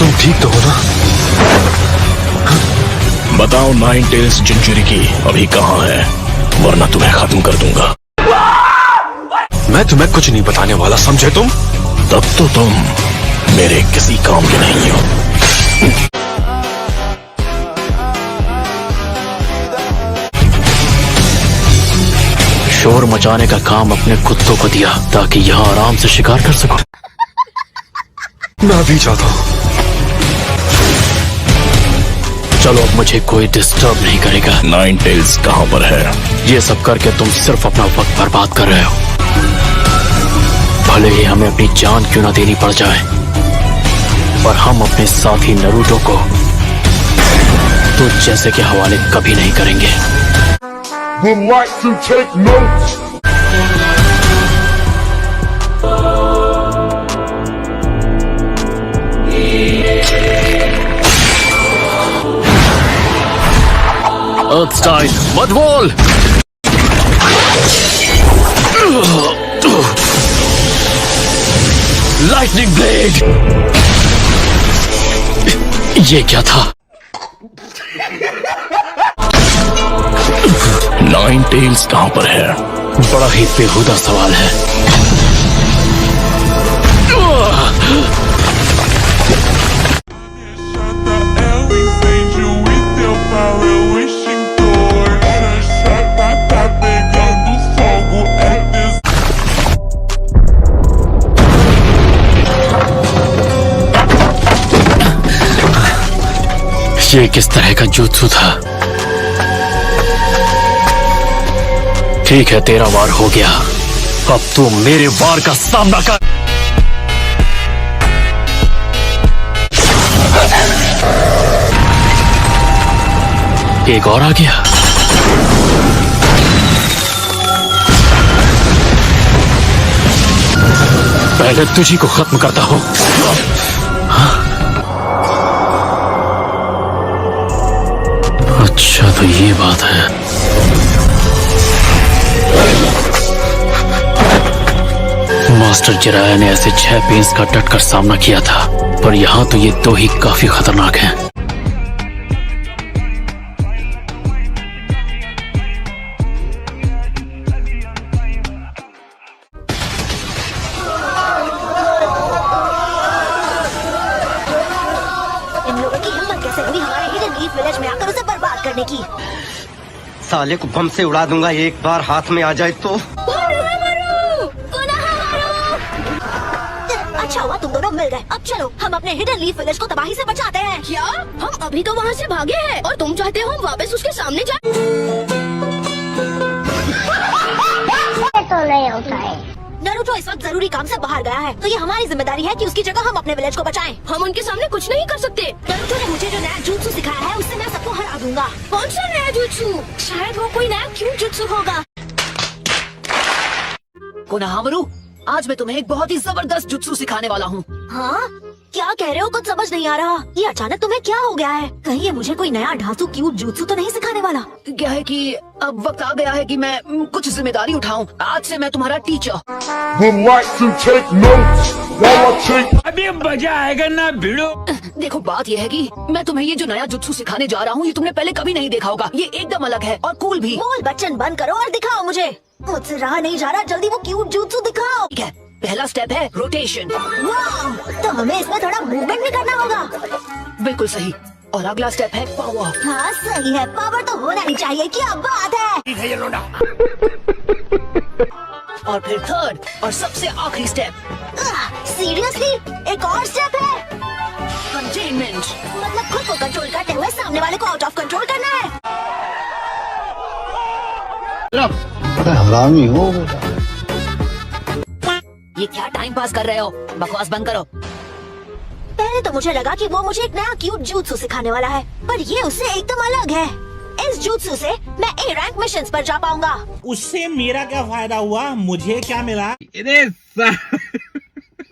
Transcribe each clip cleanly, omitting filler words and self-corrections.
तुम ठीक तो हो ना? बताओ नाइन टेल्स जिंजुरिकी अभी कहाँ है, वरना तुम्हें खत्म कर दूंगा। मैं तुम्हें कुछ नहीं बताने वाला, समझे तुम? तब तो तुम मेरे किसी काम के नहीं हो। शोर मचाने का काम अपने कुत्तों को दिया ताकि यहाँ आराम से शिकार कर सको। मैं भी चाहता हूँ। चलो अब मुझे कोई डिस्टर्ब नहीं करेगा। नाइन टेल्स कहाँ पर है? ये सब करके तुम सिर्फ अपना वक्त बर्बाद कर रहे हो। भले ही हमें अपनी जान क्यों ना देनी पड़ जाए, पर हम अपने साथी नरूटो को तो जैसे के हवाले कभी नहीं करेंगे। Would like to take notes. Earthstein, Mudwall! Lightning Blade! ये क्या था? नाइन टेल्स कहाँ पर है? बड़ा ही बेहुदा सवाल है। ये किस तरह का जुत्सु था? ठीक है, तेरा वार हो गया, अब तू मेरे वार का सामना कर। एक और आ गया। पहले तुझी को खत्म करता हूं। अच्छा तो ये बात है। मास्टर जिराया ने ऐसे 6 पेंस का डटकर सामना किया था, पर यहाँ तो ये 2 ही काफी खतरनाक हैं। इन लोगों की हिम्मत कैसे हुई हमारे हिडन लीफ विलेज में आकर उसे बर्बाद करने की? साले को बम से उड़ा दूंगा, एक बार हाथ में आ जाए तो। अच्छा हुआ तुम दोनों मिल गए। अब चलो हम अपने हिडन लीफ विलेज को तबाही से बचाते हैं। क्या? हम अभी तो वहाँ से भागे हैं और तुम चाहते हो हम वापस उसके सामने जाएं? तो नहीं होता है। नरूटो इस वक्त जरूरी काम से बाहर गया है, तो ये हमारी जिम्मेदारी है कि उसकी जगह हम अपने विलेज को बचाएं। हम उनके सामने कुछ नहीं कर सकते। नरूटो ने मुझे जो नया जुत्सु सिखाया है उससे मैं सबको हरा दूंगा। कौन सा नया जुत्सु? शायद वो कोई नया क्यूट जुत्सु होगा। कोनोहामारू, आज मैं तुम्हें एक बहुत ही जबरदस्त जुत्सु सिखाने वाला हूँ। हाँ? क्या कह रहे हो? कुछ समझ नहीं आ रहा। ये अचानक तुम्हें क्या हो गया है? कहीं ये मुझे कोई नया ढांसू क्यूट जुत्सु तो नहीं सिखाने वाला? क्या है कि अब वक्त आ गया है कि मैं कुछ जिम्मेदारी उठाऊं। आज से मैं तुम्हारा teacher. Would like to take notes while I take. अभी मजा आएगा ना भिड़ो। देखो बात यह है कि मैं तुम्हें ये जो नया जुत्सु सिखाने जा रहा हूँ ये तुमने पहले कभी नहीं देखा होगा। ये एकदम अलग है और कूल भी। बोल बच्चन बंद करो और दिखाओ मुझे। मुझसे रहा नहीं जा रहा, जल्दी वो क्यूट जुत्सु दिखाओ। ठीक है, पहला स्टेप है रोटेशन। वाह, तो हमें इसमें थोड़ा मूवमेंट भी करना होगा। बिल्कुल सही। और अगला स्टेप है पावर। हाँ सही है, पावर तो होना ही चाहिए। क्या बात है। और फिर थर्ड और सबसे आखिरी स्टेप सीरियसली एक और स्टेप है? कंटेनमेंट। मतलब खुद को कंट्रोल करते हुए सामने वाले को आउट ऑफ कंट्रोल करना है। हरामी हो बेटा। ये क्या टाइम पास कर रहे हो? बकवास बंद करो। पहले तो मुझे लगा कि वो मुझे एक नया क्यूट जुत्सु सिखाने वाला है, पर ये उससे एकदम अलग है। इस जुत्सु से मैं ए रैंक मिशंस पर जा पाऊंगा। उससे मेरा क्या फायदा हुआ? मुझे क्या मिला?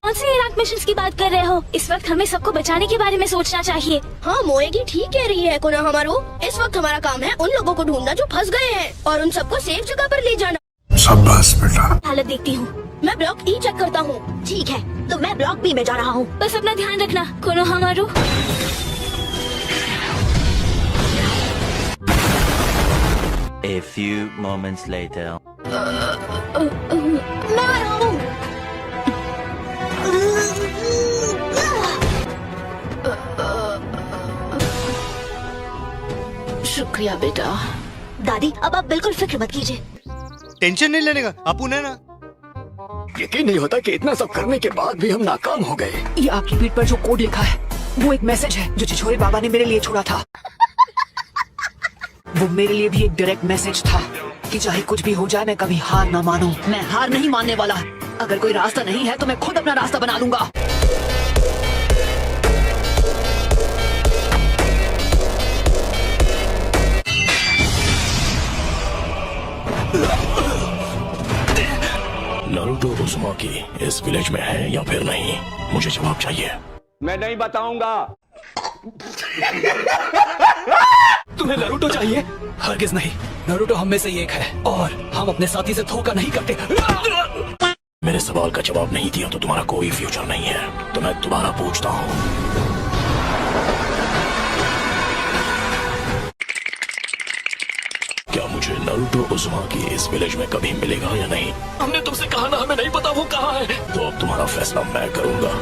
कौन से ए रैंक मिशंस की बात कर रहे हो? इस वक्त हमें सबको बचाने के बारे में सोचना चाहिए। हाँ मोएगी ठीक कह रही है कोनोहामारू। इस वक्त हमारा काम है उन लोगों को ढूंढना जो फंस गए हैं और उन सबको सेफ जगह पर ले जाना। शाबाश बेटा। हालत देखती हूँ। मैं ब्लॉक ई चेक करता हूँ। ठीक है, तो मैं ब्लॉक बी में जा रहा हूँ। बस अपना ध्यान रखना Konohamaru. A few moments later. मैं आ रहा हूँ। शुक्रिया बेटा। दादी, अब आप बिल्कुल फिक्र मत कीजिए। टेंशन नहीं लेने का, अपुन है ना। यकीन नहीं होता कि इतना सब करने के बाद भी हम नाकाम हो गए। ये आपकी पीठ पर जो कोड लिखा है वो एक मैसेज है जो छिछोरे बाबा ने मेरे लिए छोड़ा था। वो मेरे लिए भी एक डायरेक्ट मैसेज था कि चाहे कुछ भी हो जाए मैं कभी हार ना मानूं। मैं हार नहीं मानने वाला। अगर कोई रास्ता नहीं है तो मैं खुद अपना रास्ता बना लूंगा। नारुतो उज़ुमाकी इस विलेज में है या फिर नहीं, मुझे जवाब चाहिए। मैं नहीं बताऊंगा। तुम्हें नारुतो चाहिए? हरगिज नहीं, नारुतो हम में से एक है और हम अपने साथी से धोखा नहीं करते। मेरे सवाल का जवाब नहीं दिया तो तुम्हारा कोई फ्यूचर नहीं है। तो मैं दोबारा पूछता हूँ, क्या मुझे नारुतो उज़ुमाकी इस विलेज में कभी मिलेगा या नहीं? हमने तुमसे कहा ना हमें नहीं पता वो कहाँ है। तो अब तुम्हारा फैसला मैं करूंगा।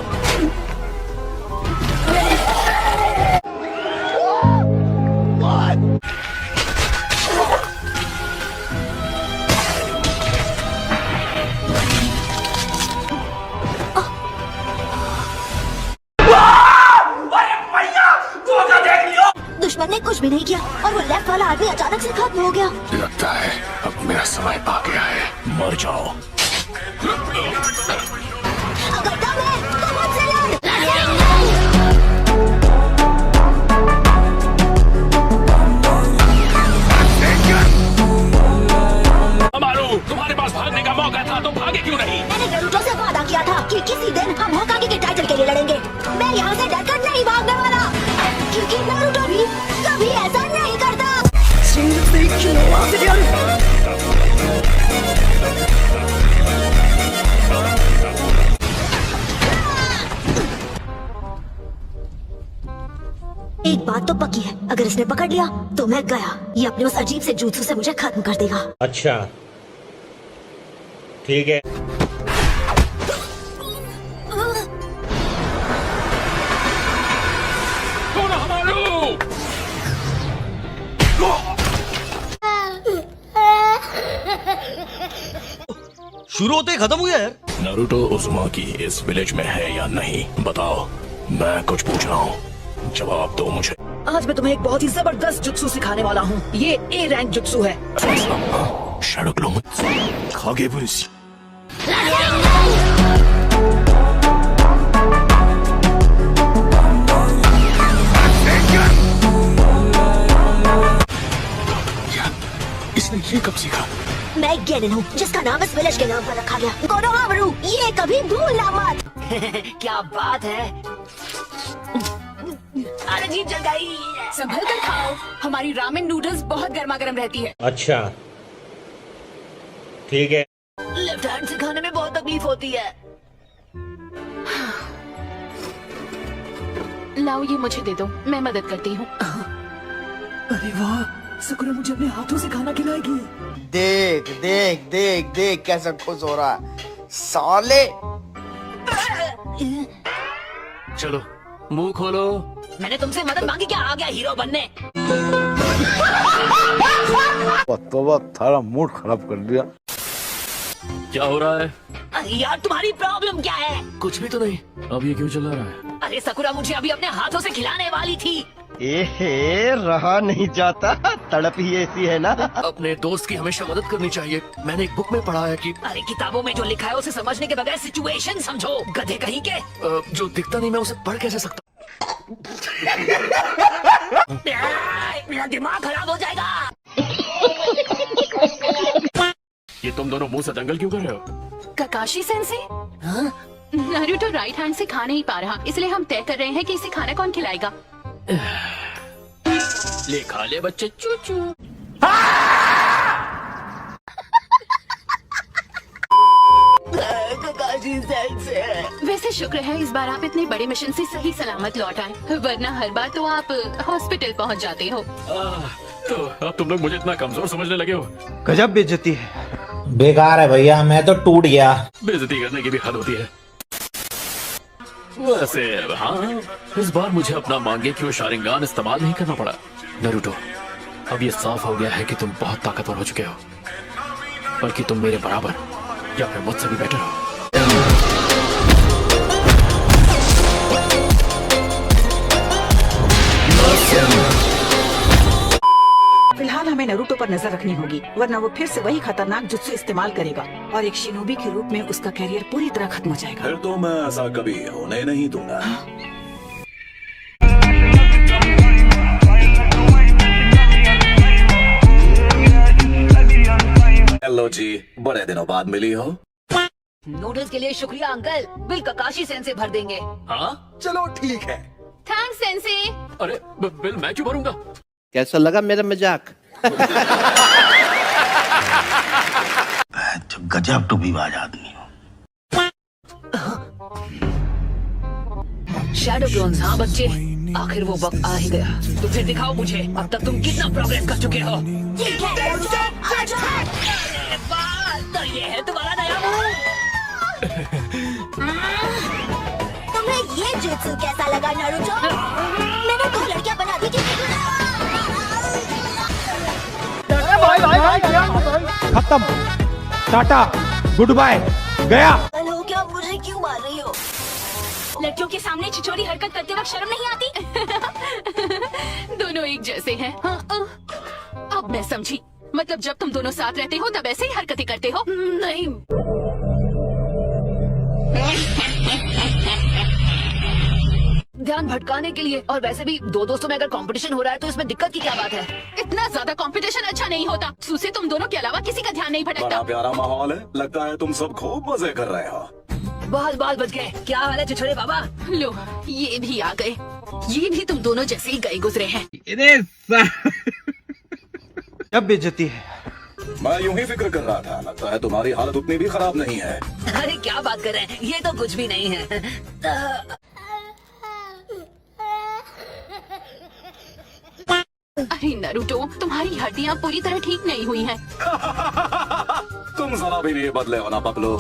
दुश्मन ने कुछ भी नहीं किया और वो लेफ्ट वाला आदमी अचानक से खत्म हो गया। लगता है अब मेरा समय आ गया है। मर जाओ। अगर दम है तो मुझसे लड़। हमारू, तुम्हारे पास भागने का मौका था तो भागे क्यों नहीं? मैंने नारुतो से वादा किया था कि किसी दिन हम होकागे के टाइटल के लिए लड़ेंगे। मैं यहाँ से डरकर नहीं भागने वाला, क्योंकि नारुतो भी कभी ऐसा नहीं करता। एक बात तो पक्की है, अगर इसने पकड़ लिया तो मैं गया। ये अपने उस अजीब से jutsu से मुझे खत्म कर देगा। अच्छा, ठीक है। शुरू होते ही खत्म हुआ यार। नारुतो उज़ुमाकी इस विलेज में है या नहीं, बताओ। मैं कुछ पूछ रहा हूँ, जवाब दो मुझे। आज मैं तुम्हें एक बहुत ही जबरदस्त जुत्सु सिखाने वाला हूँ। ये ए रैंक जुत्सु है। शडक लूंगा खागे बुरिस। इसने ये कब सीखा? मैं गेनिन हूँ जिसका नाम इस विलेज के नाम पर रखा गया। कोनोहामारू, ये कभी भूलना मत। क्या बात है। अरे जी जल गई। संभल कर खाओ, हमारी रामेन नूडल्स बहुत गर्मा गर्म रहती है। अच्छा, ठीक है। लेफ्ट हैंड से खाने में बहुत तकलीफ होती है। लाओ ये मुझे दे दो, मैं मदद करती हूँ। अरे वाह, सकुरा मुझे अपने हाथों से खाना खिलाएगी। देख देख देख देख कैसा खुश हो रहा साले। चलो मुंह खोलो। मैंने तुमसे मदद मांगी, क्या आ गया हीरो बनने? तोबा, थारा मूड खराब कर दिया। क्या हो रहा है? यार तुम्हारी प्रॉब्लम क्या है? कुछ भी तो नहीं। अब ये क्यों चला रहा है? अरे सकुरा मुझे अभी अपने हाथों से खिलाने वाली थी। एहे, रहा नहीं जाता, तड़प ही ऐसी है ना। अपने दोस्त की हमेशा मदद करनी चाहिए। मैंने एक बुक में पढ़ा है कि अरे किताबों में जो लिखा है उसे समझने के बगैर सिचुएशन समझो, गधे कहीं के। जो दिखता नहीं मैं उसे पढ़ कैसे सकता? मेरा दिमाग खराब हो जाएगा। ये तुम दोनों मुंह से दंगल क्यों कर रहे हो? ककाशी सेंसे, नारुतो राइट हैंड से खा नहीं पा रहा, इसलिए हम तय कर रहे हैं कि इसे खाना कौन खिलाएगा। ले खा ले बच्चे, चूचू। शुक्र है इस बार आप इतने बड़े मिशन से सही सलामत लौट आए, वरना हर बार तो आप हॉस्पिटल पहुंच जाते हो। तो अब तुम लोग मुझे इतना कमजोर समझने लगे हो? गजब बेइज्जती है। बेकार है भैया, मैं तो टूट गया। बेइज्जती करने की भी हद होती है। वैसे हाँ, इस बार मुझे अपना मांगे क्यों शारिंगान इस्तेमाल नहीं करना पड़ा। नारुतो, अब ये साफ हो गया है कि तुम बहुत ताकतवर हो चुके हो, बल्कि तुम मेरे बराबर या फिर मुझसे भी बेटर हो। फिलहाल हमें नारुतो पर नजर रखनी होगी, वरना वो फिर से वही खतरनाक जुत्सु इस्तेमाल करेगा और एक शिनोबी के रूप में उसका कैरियर पूरी तरह खत्म हो जाएगा। फिर तो मैं ऐसा कभी होने नहीं दूंगा। हेलो जी, बड़े दिनों बाद मिली हो। नूडल्स के लिए शुक्रिया अंकल, बिल ककाशी सेन से भर देंगे। हाँ चलो ठीक है। Thanks sense. अरे बिल मैं क्यों भरूंगा? कैसा लगा मेरा मजाक? गजब टूबीबाज आदमी हो। शैडो क्लोन्स, हाँ बच्चे, आखिर वो वक्त आ ही गया। तो फिर दिखाओ मुझे अब तक तुम कितना प्रोग्रेस कर चुके हो। तो ये है तुम्हारा नया मूव। तुम्हें ये जुत्सु कैसा लगा नारुतो? मैंने 2 लड़कियां बना दी। खत्म, टाटा, गुड बाय, गया। हेलो, क्या मुझे क्यों मार रही हो? लड़कियों के सामने छिछोरी हरकत करते वक्त शर्म नहीं आती? दोनों एक जैसे हैं। हाँ, अब मैं समझी। मतलब जब तुम दोनों साथ रहते हो तब ऐसे ही हरकतें करते हो? नहीं। ध्यान भटकाने के लिए, और वैसे भी 2 दोस्तों में अगर कंपटीशन हो रहा है तो इसमें दिक्कत की क्या बात है? इतना ज्यादा कंपटीशन अच्छा नहीं होता। सुसे तुम दोनों के अलावा किसी का ध्यान नहीं भटकता। बड़ा प्यारा माहौल है, लगता है तुम सब खूब मजे कर रहे हो। बाल बच गए। क्या हाल है छिछोरे बाबा? लो, ये भी आ गए। ये भी तुम दोनों जैसे ही गए गुजरे हैं। अब बेइज्जती है। मैं यूं ही फिक्र कर रहा था, लगता है तुम्हारी हालत उतनी भी खराब नहीं है। अरे क्या बात कर रहे हैं, ये तो कुछ भी नहीं है। अरे नारुतो, तुम्हारी हड्डियां पूरी तरह ठीक नहीं हुई हैं। तुम जरा भी नहीं बदले हो ना पपलू।